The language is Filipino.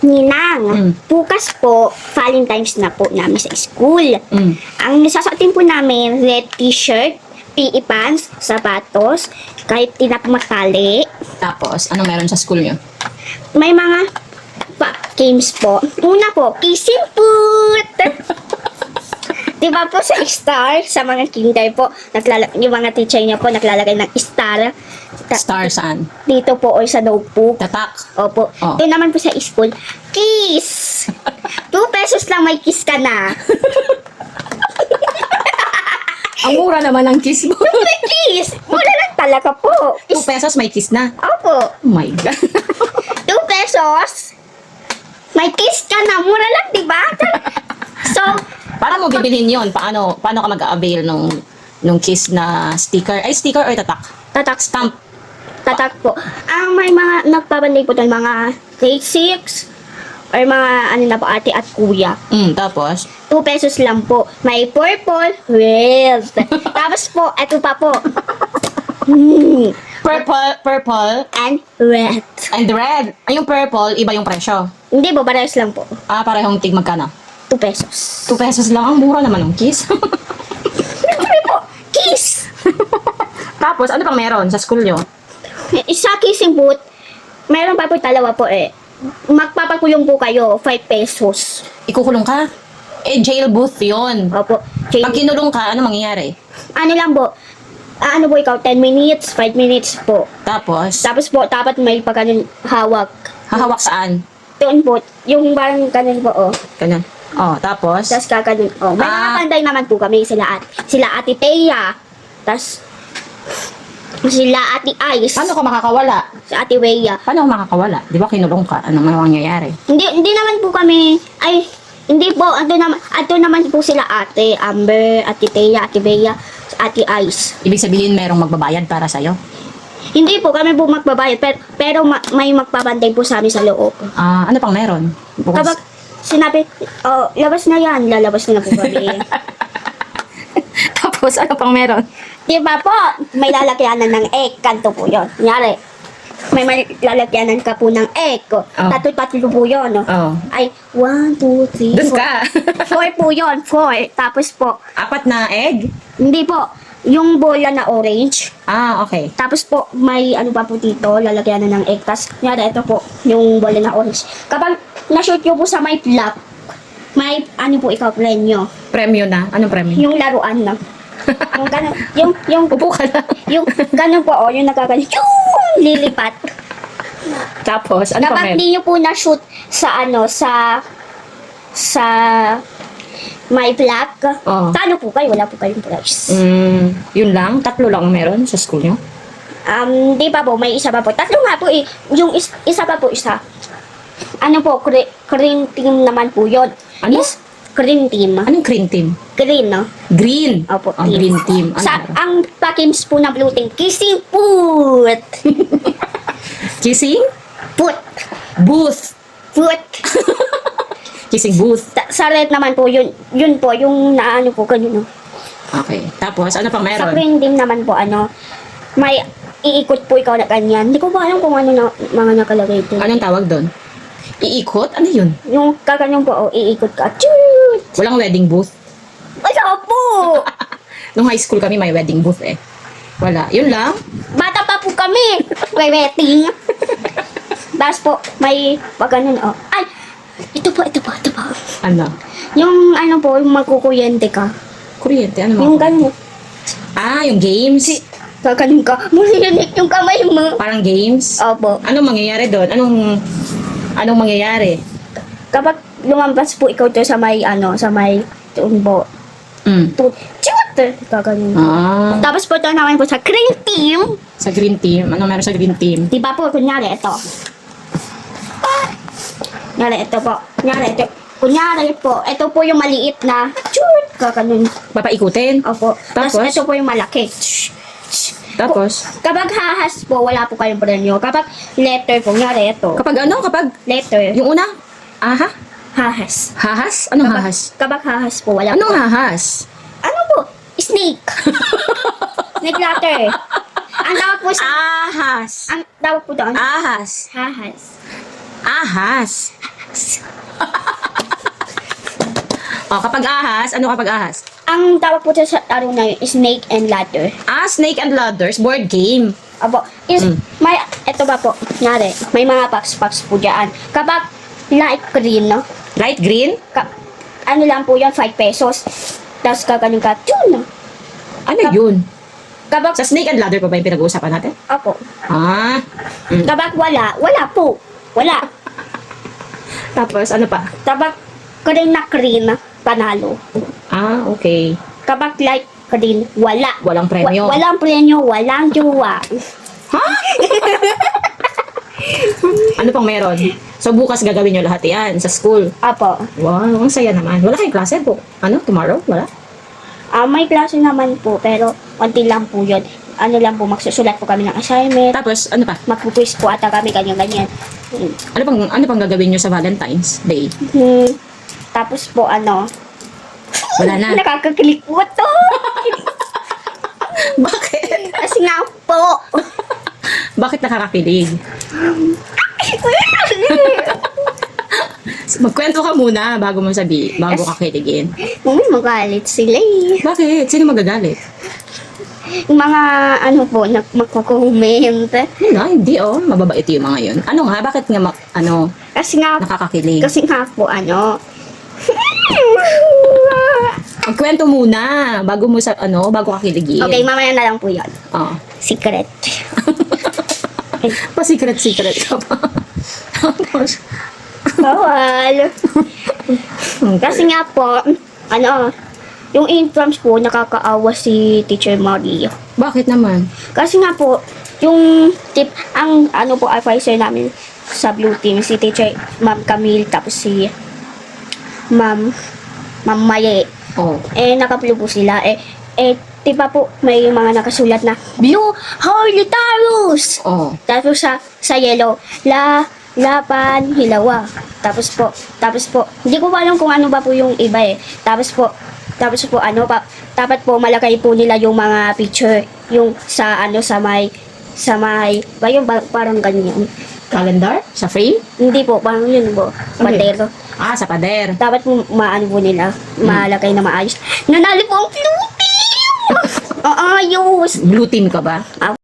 Ninang, bukas po, Valentine's na po namin sa school. Ang nasasuotin po namin, red t-shirt, PE pants, sapatos, kahit tinapmatali. Tapos, anong meron sa school nyo? May mga games po. Una po, kissing foot. Diba po sa star, sa mga kinder po, yung mga teacher niya po naglalagay ng star. Star saan? Dito po or sa notebook. Tatak. Opo. Oh. Ito naman po sa school, kiss. 2 pesos lang may kiss ka na. Ang mura naman ng kiss mo. May kiss. Mura lang talaga po. 2 pesos may kiss na. Opo. Oh my God. 2 pesos. May kiss ka na. Mura lang, di ba? So, Para mo bibilhin yon, paano ka mag-avail nung kiss na sticker? Ay, sticker or tatak? tatak Stamp. tatak po. Ang may mga nagpapanday po doon, mga grade 6 or mga ano na po, ate at kuya. Tapos? 2 pesos lang po. May purple, red. Tapos po, eto pa po. Purple, And red. and red. Ay, yung purple, iba yung presyo. Hindi po, parehas lang po. Ah, parehong tig magkano? 2 pesos. 2 pesos lang. Ang mura naman ng kiss. Siyempre po, kiss! Tapos, ano pang meron sa school nyo? Isa kissing booth, meron pa po dalawa po eh. Magpapakulong po kayo, 5 pesos. Ikukulong ka? Eh, jail booth yun. Opo. Pag kinulong ka, ano mangyayari? Ano lang po, ano po ikaw, 10 minutes, 5 minutes po. Tapos, Tapos po, dapat may pagkanin hawak. hahawak saan? Doon po, yung parang kanin po, oh. Ganyan. Oh, tapos? Tapos kakanin, oh. May mga panday naman po kami, sila Ate Thea. Tapos, sila Ate Ice. Paano ka makakawala? Si Ate Weya. Paano ka makakawala? Di ba kinulong ka? Anong mangyayari? Hindi naman po kami, hindi po, ando naman po sila Ate Amber, Ate Thea, Ate Bea, Ate Ice. Ibig sabihin, merong magbabayad para sa'yo? Hindi po kami po magbabayad, pero may magpapanday po sa amin sa loob. Ah, ano pang meron? Kapag sinabi, oh, labas na yan, lalabas na po kami. Tapos, ano pang meron? Di ba po, may lalagyanan ng egg, kanto po yun. Kunyari, may lalagyanan ka po ng egg. Tatlo po yun. Oh. Ay, 1, 2, 3, Doon ka. 4 po yun, 4. Tapos po, 4 na egg? hindi po, yung bola na orange. Ah, okay. Tapos po, may ano pa po dito, lalagyanan ng egg. Tapos, kunyari, ito po, yung bola na orange. Kapag na-shoot nyo po sa may flap, may ano po ikaw, premyo. Premyo na? Anong premyo? Yung laruan na. Yung ganun, yung Upo ka lang. yung ganun po, oh, yung nagkaganon, yung lilipat. Tapos, ano pang Kapag meron? di nyo po na-shoot sa ano, sa may black, Oo. talo po kayo, wala po kayong prize. Yun lang? 3 lang meron sa school nyo? Di pa po, may isa pa po. Tatlo nga po eh. Yung isa pa po, isa. Ano po, green team naman po yun. Ano? Green team. Anong green team? Green, no? Green. Opo, Oh, green team. Ano Sa, meron? ang pakims po na blue team, kissing foot. Kissing? Foot. Booth. Foot. Kissing booth. Sa red naman po, yun po, yung naano po, ganyan, no? Okay. Tapos, ano pang Sa meron? green team naman po, ano, may iikot po ikaw na ganyan. Hindi ko ba alam kung ano na, mga nakalagay doon. Anong tawag doon? Iikot? Ano yun? Yung kaganyan po, oh, iikot ka. Chut! Walang wedding booth. Wala po! Nung high school kami, may wedding booth eh. Wala. Yun lang? Bata pa po kami. May wedding. Tapos po, may pag ganun, oh. Ay! Ito po. Ano? Yung ano po, yung magkukuyente ka. Kuryente? Ano Yung mga? ganun. Ah, yung games? Kaganon ka. Mulinik yung kamay mo. Parang games? Opo. Anong mangyayari doon? Anong mangyayari? Kapag lumampas po ikaw to sa may, ano, sa may tumbo. Chut! Kaganon. Ah, Tapos po ito naman po sa green team. sa green team. Ano meron sa green team? Di ba po, kunyari, ito. Kunyari, ito po. Kunyari po, ito po yung maliit na, chut! Kaganon. Papaikutin? Opo. Tapos? Tapos, ito po yung malaki. Tapos? Kapag hahas po, wala po kayong premyo. Kapag letter po, kunyari, ito. Kapag ano? Kapag? Letter, Yung una? Aha? hahas. Hahas? Anong hahas? Kapag hahas po, wala Anong po. hahas? Ano po? Snake. Snake letter. Ang tawag po sa... Ahas. Ang tawag po doon. Ahas. Hahas. Ahas. Oh, kapag ahas, ano kapag ahas? Ang tawag po sa araw na yun is snake and ladder. Ah, Snake and Ladders, board game. Apo, may, eto ba po, ngari, may mga packs po dyan. Kapag light green, no? Light green? Ano lang po yan, 5 pesos. Tapos kagaling ka, tune. Ano yun? Kapag, Sa Snake and Ladder pa ba yung pinag-uusapan natin? apo, Ah. kapag wala po. Wala. Tapos, ano pa? Kapag green na green, panalo. Ah, okay. Kapag light green, wala. Walang premyo. Walang premyo, walang jowa. Ha? Ano pang meron? So, bukas gagawin nyo lahat yan sa school. Apo. Wow, ang saya naman. Wala kayong klase po? Ano, tomorrow? Wala? May klase naman po, pero konti lang po yun. Ano lang po, magsusulat po kami ng assignment. Tapos, ano pa? Magpupuis po ata kami, ganyan-ganyan. Ano pang gagawin nyo sa Valentine's Day? Tapos po, ano, Wala na. nakakaklik po to. Bakit? Kasi nga po. Bakit nakakakilig? Magkwento ka muna bago mo bago ka kiligin. Magalit sila eh. Bakit? Sino magagalit? Yung mga, ano po, magkukomment. Hindi oh. Mababait yung mga yun. Ano nga? Bakit nga Kasi nga, nakakakilig? po, ano, Magkwento muna bago mo bago ka kiligin. okay, mamaya na lang po yun. Oh. Secret. Pa-secret ka pa. Tapos, Bawal. Kasi nga po, ano, yung intrams po, nakakaawa si Teacher Maria. bakit naman? Kasi nga po, yung ang ano po, advisor namin sa Blue Team, si Teacher Ma'am Camille, tapos si Ma'am Maye. Oh. Naka-blue po sila. Diba po, may mga nakasulat na Blue Horlitarus! Oh. Tapos sa yellow, Lapan, Hilawa. Tapos po, hindi ko pa alam kung ano ba po yung iba eh. Tapos po, dapat po malagay po nila yung mga picture, yung sa may, parang ganyan. Calendar? Sa frame? Hindi po, parang yun po, bandero. Ah, sa pader. Dapat po maano po nila, malagay na maayos. Nanalo po ang blue team! Ayos! Blue team ka ba?